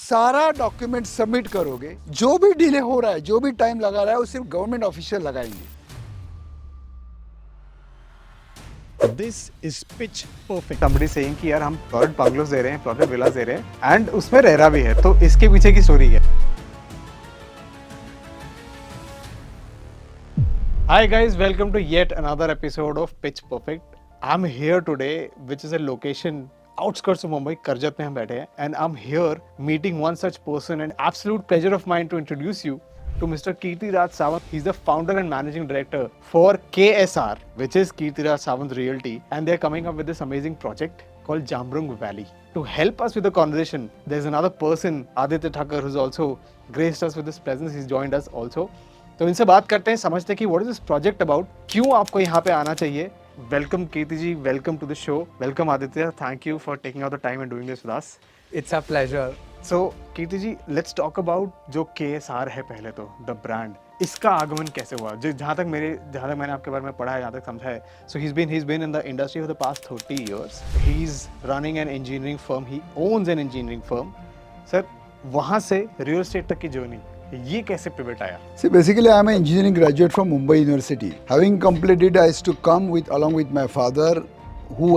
सारा document submit करोगे, जो भी डिले हो रहा है, जो भी टाइम लगा रहा है, वो सिर्फ गवर्नमेंट ऑफिशियल लगाएंगे। This is pitch perfect. Somebody saying कि यार हम प्लॉटेड बंगलोज दे रहे हैं, प्लॉटेड विलास दे रहे हैं एंड उसमें रेरा भी है, तो इसके पीछे की स्टोरी है। Hi guys, welcome to yet another episode of Pitch Perfect. I'm here today, which is a location outskirts of Mumbai, Karjat में हम बैठे हैं, and I'm here meeting one such person, and absolute pleasure of mine to introduce you to Mr. Kirtiraj Sawant. He's the founder and managing director for KSR, which is Kirtiraj Sawant Realty, and they're coming up with this amazing project called Jamrung Valley. To help us with the conversation, there's another person, Aditya Thakur, who's also graced us with his presence. He's joined us also. तो इनसे बात करते हैं, समझते हैं कि what is this project about, क्यों आपको यहाँ पे आना चाहिए। Welcome Kirti ji, welcome to the show. Welcome Aditya, thank you for taking out the time and doing this with us. It's a pleasure. So Kirti ji, let's talk about जो KSR है। पहले तो द ब्रांड, इसका आगमन कैसे हुआ? जहाँ तक मैंने आपके बारे में पढ़ा है, जहाँ तक समझा है, so he is been in the industry for the past 30 years. He is running an engineering firm, he owns an engineering firm. Sir, वहाँ से रियल एस्टेट तक की जर्नी, ये कैसे पिवट आया? See, basically, I am an engineering graduate from Mumbai University. Having completed, I used to come along with my father, who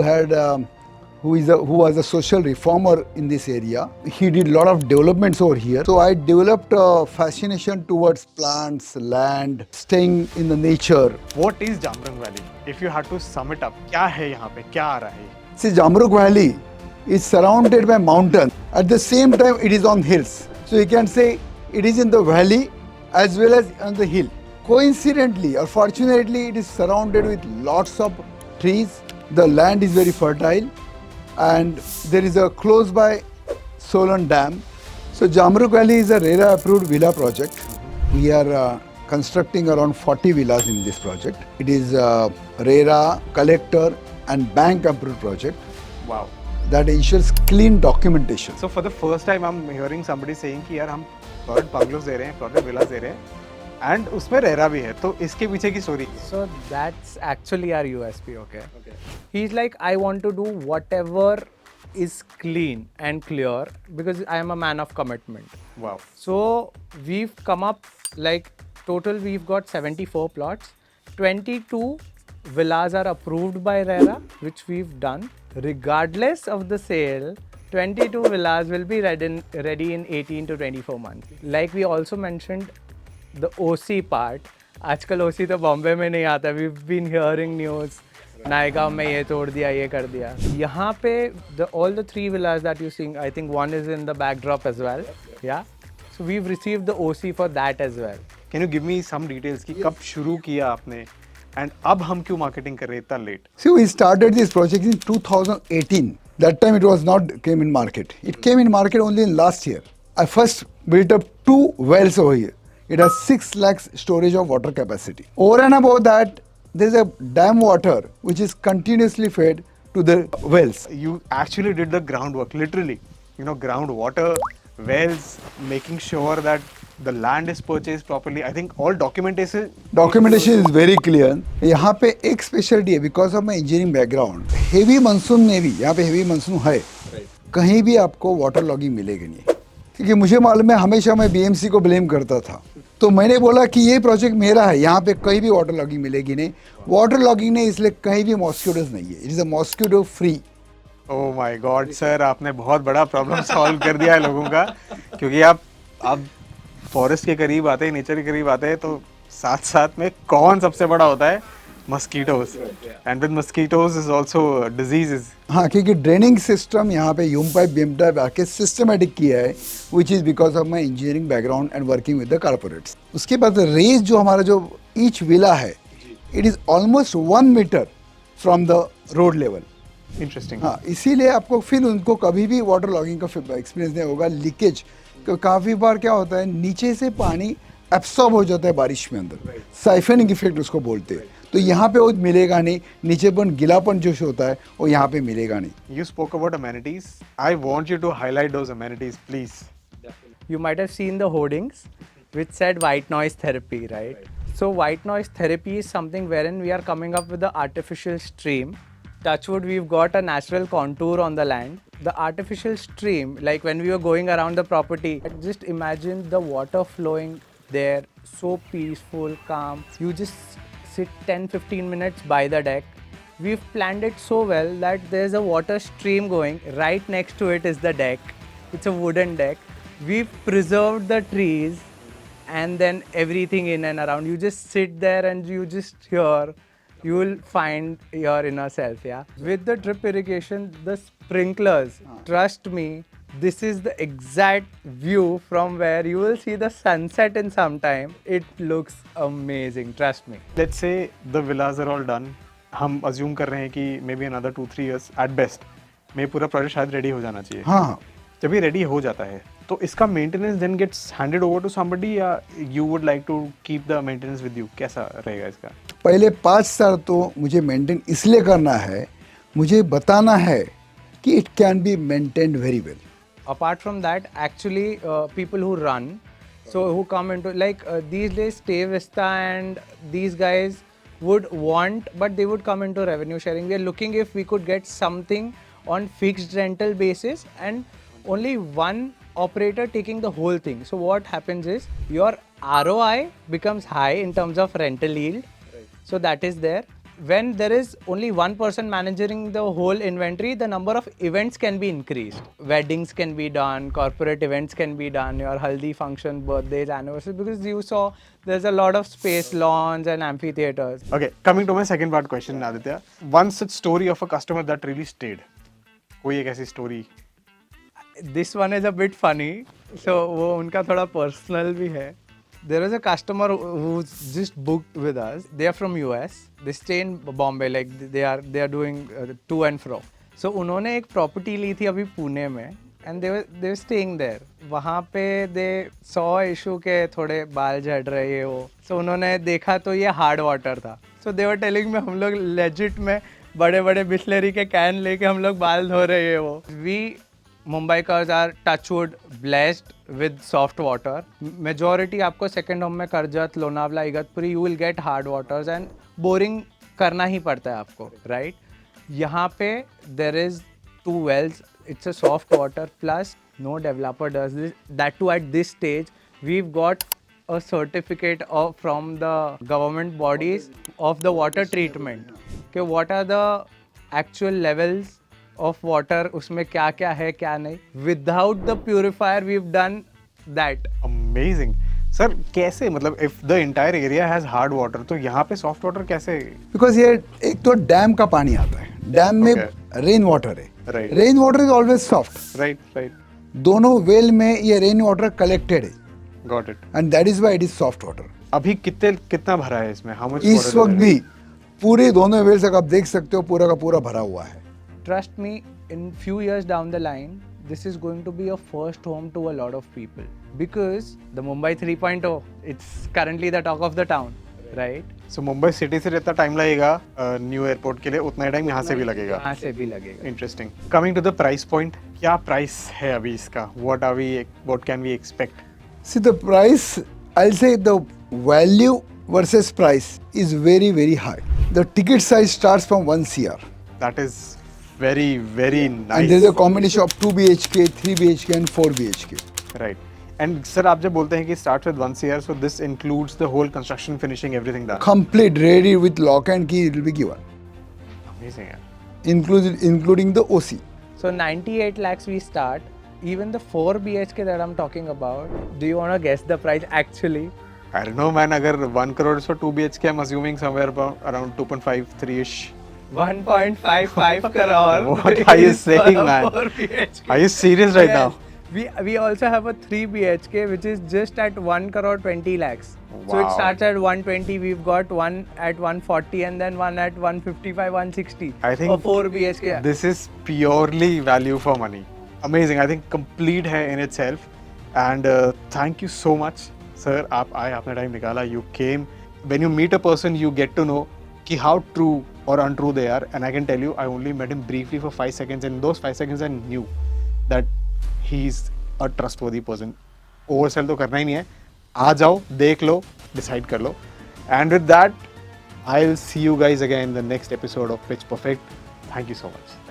was a social reformer in this area. He did a lot of developments over here. So I developed a fascination towards plants, land, staying in the nature. What is Jamrung Valley? If you had to sum it up, क्या है यहाँ पे, क्या आ रहा है? See, Jamrung Valley is surrounded by mountains. At the same time, it is on hills. So you can say it is in the valley as well as on the hill. Coincidentally or fortunately, it is surrounded with lots of trees. The land is very fertile and there is a close by Solan Dam. So Jamrung Valley is a RERA approved villa project. We are constructing around 40 villas in this project. It is a RERA, collector and bank approved project. Wow. That ensures clean documentation. So for the first time, I'm hearing somebody saying कि यार हम plotted bungalows दे रहे हैं, plotted विलास दे रहे हैं and उसमें RERA भी है, तो इसके पीछे की story. So that's actually our USP, okay? He's like, I want to do whatever is clean and clear because I am a man of commitment. Wow. So we've come up, like, total we've got 74 plots. 22 villas are approved by RERA, which we've done. Regardless of the sale, 22 villas will be ready in 18 to 24 months. Like we also mentioned, the OC part. आजकल OC तो बॉम्बे में नहीं आता. We've been hearing news. Naigaon में ये तोड़ दिया, ये कर दिया. यहाँ पे all the 3 villas that you see, I think one is in the backdrop as well. Yeah. So we've received the OC for that as well. Can you give me some details कि कब शुरू किया आपने and अब हम क्यों marketing कर रहे हैं इतना late? See, we started this project in 2018. That time it was not came in market. It came in market only in last year. I first built up 2 wells over here. It has 6 lakhs storage of water capacity. Over and above that, there is a dam water which is continuously fed to the wells. You actually did the groundwork, literally. You know, groundwater, wells, making sure that the land is purchased properly. I think all Documentation is very clear. यहाँ पे एक speciality है, because of my engineering background, heavy monsoon में भी, यहाँ पे heavy monsoon है, कहीं भी आपको वाटर लॉगिंग मिलेगी नहीं। क्योंकि मुझे मालूम है, हमेशा मैं BMC को ब्लेम करता था, तो मैंने बोला कि ये प्रोजेक्ट मेरा है, यहाँ पे कहीं भी वाटर लॉगिंग मिलेगी नहीं। वाटर लॉगिंग नहीं, इसलिए कहीं भी मॉस्किटोज नहीं है। It is a mosquito free. Oh my God sir, आपने बहुत बड़ा प्रॉब्लम सॉल्व कर दिया है लोगों का, क्योंकि आप फॉरेस्ट के करीब आते हैं, नेचर के करीब आते हैं, तो साथ साथ में कौन सबसे बड़ा होता है? Mosquitoes. And with mosquitoes is also diseases. हाँ, क्योंकि ड्रेनिंग सिस्टम यहाँ पे यूम पाइप बीम टाइप आके सिस्टमेटिक किया है, which is because of my engineering background and working with the corporates. उसके बाद रेंज जो हमारा जो ईच विला है, it is almost 1 metre from the road level. Interesting. हाँ, इसीलिए आपको फिर उनको कभी भी वाटर लॉगिंग का एक्सपीरियंस नहीं होगा। लीकेज काफ़ी बार क्या होता है, नीचे से पानी एब्सॉर्ब हो जाता है बारिश में अंदर, साइफनिंग इफेक्ट उसको बोलते हैं। तो यहाँ पे वो मिलेगा नहीं, नीचेपन गिलापन जो होता है वो यहाँ पे मिलेगा नहीं। You spoke about amenities. I want you to highlight those amenities, please. You might have seen the hoardings which said white noise therapy, right? So white noise therapy is something wherein we are coming up with the artificial stream touchwood, we've got a natural contour on the land. The artificial stream, like when we were going around the property, just imagine the water flowing there, so peaceful, calm. You just sit 10-15 minutes by the deck. We've planned it so well that there's a water stream going. Right next to it is the deck. It's a wooden deck. We've preserved the trees and then everything in and around. You just sit there and you just hear. You will find your inner self, yeah. With the drip irrigation, the sprinklers, trust me, this is the exact view from where you will see the sunset in some time. It looks amazing, trust me. Let's say the villas are all done. हम assume कर रहे हैं कि maybe another 2-3 years at best में पूरा project शायद ready हो जाना चाहिए. हाँ, जब ये रेडी हो जाता है तो इसका maintenance then gets handed over to somebody या you would like to keep the maintenance with you, कैसा रहेगा इसका? पहले 5 साल तो मुझे मेंटेन इसलिए करना है, मुझे बताना है कि it can be maintained very well. Apart from that, actually, people who run, so who come into like these days, Stay Vista and these guys would want, but they would come into revenue sharing. We are looking if we could get something on fixed rental basis and only one operator taking the whole thing. So what happens is your ROI becomes high in terms of rental yield. So that is there. When there is only one person managing the whole inventory, the number of events can be increased. Weddings can be done, corporate events can be done, your haldi function, birthdays, anniversaries, because you saw there's a lot of space, lawns and amphitheaters. Okay, coming to my second part question, Aditya. One such story of a customer that really stayed. कोई एक ऐसी story? This one is a bit funny. So वो उनका थोड़ा personal भी है. There was a customer who's just booked with us. They are from US. They stay in Bombay. Like they are doing to and fro. So उन्होंने एक property ली थी अभी पुणे में. And they were staying there. वहाँ पे they saw issue के थोड़े बाल झड़ रहे हैं वो. So उन्होंने देखा तो ये hard water था. So they were telling me हम लोग legit में बड़े बड़े बिस्लेरी के कैन लेके हम लोग बाल धो रहे हैं वो. We Mumbaikars are touchwood blessed with soft water. Majority आपको second home में Karjat, Lonavala, Igatpuri you will get hard waters and boring करना ही पड़ता है आपको, right? यहाँ पे there is 2 wells. It's a soft water plus no developer does this. That too at this stage we've got a certificate from the government bodies of the water treatment. Okay, what are the actual levels of water, उसमें क्या क्या है क्या नहीं. Without the purifier we've done that. Amazing. Sir कैसे, मतलब if the entire area has hard water तो यहाँ पे soft water कैसे? बिकॉज ये एक तो डैम का पानी आता है, डैम में रेन वाटर है. Right. Rain water is always soft. Right. दोनों वेल में ये रेन वाटर कलेक्टेड है Got it. And that is why it is soft water. अभी कितना भरा है इसमें? How much इस water वक्त is भी पूरे दोनों वेल तक आप देख सकते हो पूरा का पूरा भरा हुआ है. Trust me, in few years down the line, this is going to be a first home to a lot of people. Because the Mumbai 3.0, it's currently the talk of the town, right? So Mumbai city से जितना time लगेगा new airport के लिए उतना ही time यहाँ से भी लगेगा. यहाँ से भी लगेगा. Interesting. Coming to the price point, क्या प्राइस है अभी इसका? What can we expect? See the price, I'll say the value versus price is very very high. The ticket size starts from 1 CR. That is very nice. And there is a combination of 2 BHK, 3 BHK and 4 BHK. Right. And sir, आप जब बोलते हैं कि starts with 1 CR, so this includes the whole construction, finishing, everything done. Complete, ready with lock and key, it will be given. Amazing, यार. Including the OC. So 98 lakhs we start. Even the 4 BHK that I'm talking about, do you want to guess the price actually? I don't know, man. अगर 1 crore is for 2 BHK, I'm assuming somewhere around 2.5, 3-ish. 1.55 crore. What are you saying, man? 4 BHK. Are you serious right now? We also have a 3 BHK which is just at 1 crore 20 lakhs. So Wow. it starts at 120. We've got one at 140 and then one at 155, 160. I think a 4 BHK. This is purely value for money. Amazing. I think complete है in itself. And thank you so much, sir. आप आए, आपने time निकाला. You came. When you meet a person, you get to know कि how true or untrue they are. And I can tell you, I only met him briefly for 5 seconds. And in those 5 seconds, I knew that he's a trustworthy person. Oversell तो करना ही नहीं है. आ जाओ, देख लो, decide कर लो. And with that, I'll see you guys again in the next episode of Pitch Perfect. Thank you so much.